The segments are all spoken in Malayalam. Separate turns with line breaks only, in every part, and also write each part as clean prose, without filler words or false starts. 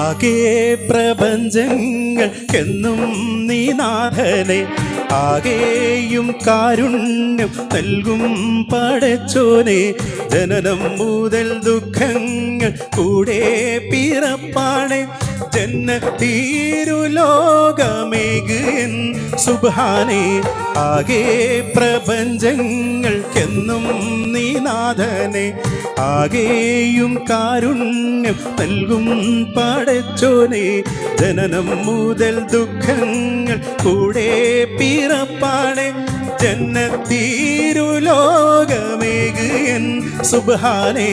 ആകെ പ്രപഞ്ചങ്ങൾക്കെന്നും നീ നാഥനെ, ആകെയും കാരുണ്യം നൽകും പടച്ചോനെ. ജനനം മുതൽ ദുഃഖങ്ങൾ കൂടെ പിറപ്പാണ്, ജന്നത്തീരുലോകമേകൻ സുബ്ഹാനേ. ആകെ പ്രപഞ്ചങ്ങൾക്കെന്നും നീ നാഥനെ, ആകെയും കാരുണ്യം നൽകും പടച്ചോനെ. ജനനം മുതൽ ദുഃഖങ്ങൾ കൂടെ പിറപ്പാണ്, ജന്നത്തീരുലോകമേകൻ സുബ്ഹാനേ.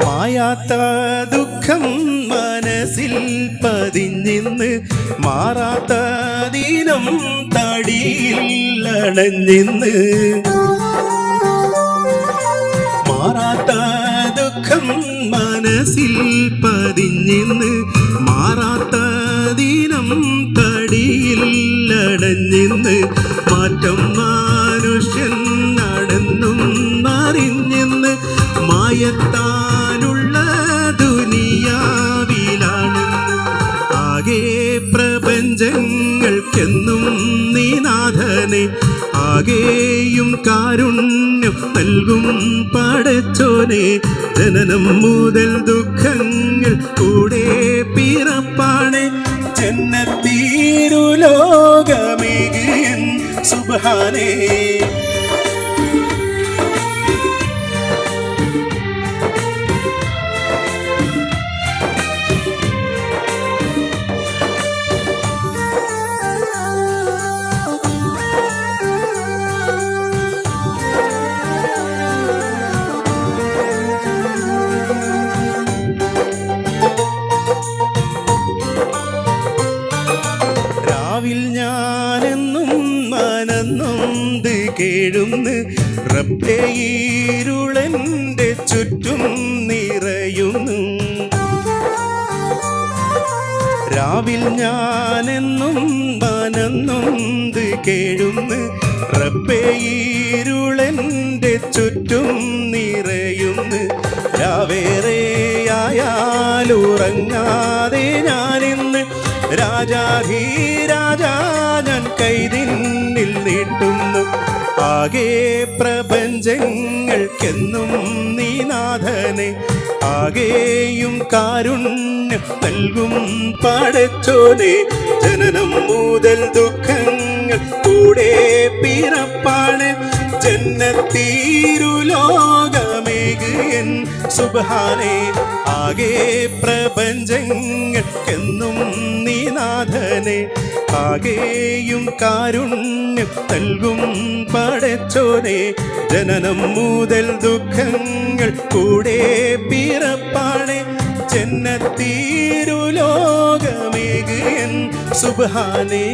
മായാത്ത ദുഃഖം മനസ്സിൽ പതിഞ്ഞിന്ന്, മാറാത്ത ദീനം തടിയിൽ അണഞ്ഞിന്ന്. മാറാത്ത ദുഃഖം മനസ്സിൽ പതിഞ്ഞിന്ന്, മാറാത്ത ദീനം തടിയിൽ അണഞ്ഞിന്ന്. മാറ്റം മനുഷ്യൻ നടന്നും അറിഞ്ഞെന്ന്, മായത്താനുള്ള ദുനിയാവിലാണെന്ന്. ആകെ പ്രപഞ്ചങ്ങൾക്കെന്നും നീ നാഥനെ, ആകെയും കാരുണ്യം നൽകും പടച്ചോനെ. ജനനം മുതൽ ദുഃഖങ്ങൾ കൂടെ പിറപ്പാണ്, ജന്നത്തീരുലോകമേകൻ സുബ്ഹാനേ. രാവിൽ ഞാനെന്നും മനന്നൊന്ത് കേഴുന്ന്, റബ്ബേ ഇരുളെൻ്റെ ചുറ്റും നിറയുന്നു. രാവിൽ ഞാനെന്നും മനന്നൊന്ത് കേഴുന്ന്, റബ്ബേ ഇരുളെൻ്റെ ചുറ്റും നിറയുന്നു. രാവേറെയായാലുറങ്ങാതെ ഞാനിന്ന്, രാജാധീരാജാ ഞാൻ കൈതിന്നിൽ നീട്ടുന്നു. ആകെ പ്രപഞ്ചങ്ങൾക്കെന്നും നീ നാഥനെ, ആകെയും കാരുണ്യം നൽകും പടച്ചോനെ. ജനനം മുതൽ ദുഃഖങ്ങൾ കൂടെ പിറപ്പാണ്, ജന്നത്തീരുലോകമേകൻ സുബ്ഹാനേ. ആകെ പ്രപഞ്ചങ്ങൾക്കെന്നും നീ നാഥനെ, ആകെയും കാരുണ്യം നൽകും പടച്ചോനെ. ജനനം മുതൽ ദുഃഖങ്ങൾ കൂടെ പിറപ്പാണ്, ജന്നത്തീരുലോകമേകൻ സുബ്ഹാനേ.